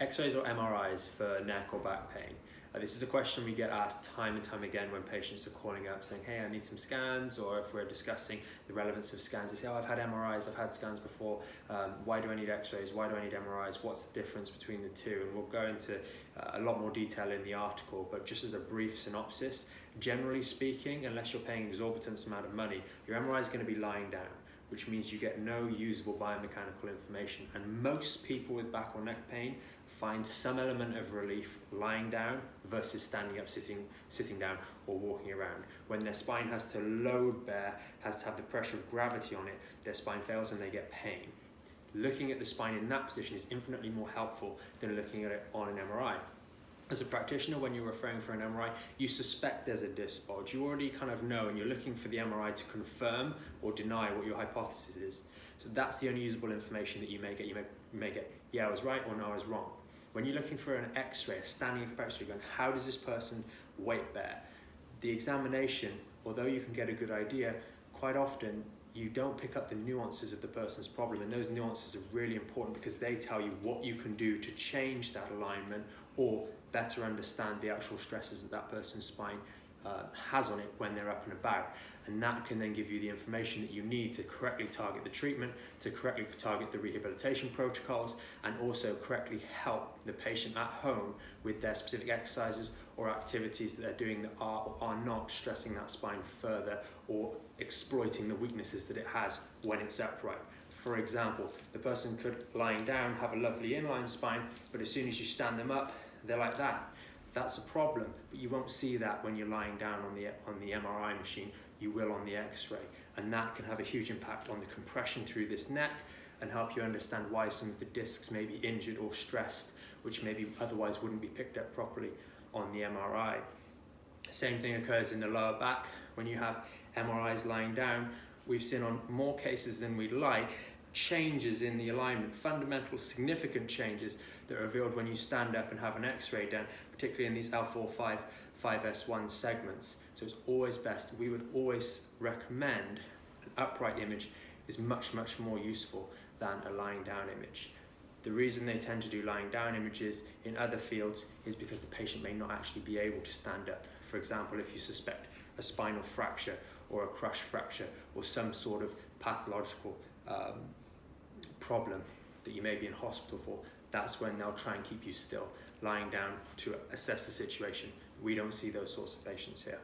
X-rays or MRIs for neck or back pain. This is a question we get asked time and time again when patients are calling up saying, hey, I need some scans, or if we're discussing the relevance of scans, they say, oh, I've had MRIs, I've had scans before, why do I need X-rays, why do I need MRIs, what's the difference between the two? And we'll go into a lot more detail in the article, but just as a brief synopsis, generally speaking, unless you're paying an exorbitant amount of money, your MRI is going to be lying down, which means you get no usable biomechanical information. And most people with back or neck pain find some element of relief lying down versus standing up, sitting down, or walking around. When their spine has to load bear, has to have the pressure of gravity on it, their spine fails and they get pain. Looking at the spine in that position is infinitely more helpful than looking at it on an MRI. As a practitioner, when you're referring for an MRI, you suspect there's a disc bulge. You already kind of know, and you're looking for the MRI to confirm or deny what your hypothesis is. So that's the only usable information that you may get. You may get, yeah, I was right, or no, I was wrong. When you're looking for an X-ray, a standing X-ray, you're going, how does this person weight bear? The examination, although you can get a good idea, quite often you don't pick up the nuances of the person's problem, and those nuances are really important because they tell you what you can do to change that alignment or better understand the actual stresses that that person's spine has on it when they're up and about. And that can then give you the information that you need to correctly target the treatment, to correctly target the rehabilitation protocols, and also correctly help the patient at home with their specific exercises or activities that they're doing that are or are not stressing that spine further or exploiting the weaknesses that it has when it's upright. For example, the person could, lying down, have a lovely inline spine, but as soon as you stand them up, they're like that. That's a problem, but you won't see that when you're lying down on the MRI machine. You will on the X-ray, and that can have a huge impact on the compression through this neck and help you understand why some of the discs may be injured or stressed, which maybe otherwise wouldn't be picked up properly on the MRI. Same thing occurs in the lower back. When you have MRIs lying down, we've seen on more cases than we'd like changes in the alignment, fundamental significant changes that are revealed when you stand up and have an X-ray done, particularly in these L4-5, 5S1 segments. So it's always best, we would always recommend an upright image is much, much more useful than a lying down image. The reason they tend to do lying down images in other fields is because the patient may not actually be able to stand up. For example, if you suspect a spinal fracture or a crush fracture or some sort of pathological problem that you may be in hospital for, that's when they'll try and keep you still, lying down to assess the situation. We don't see those sorts of patients here.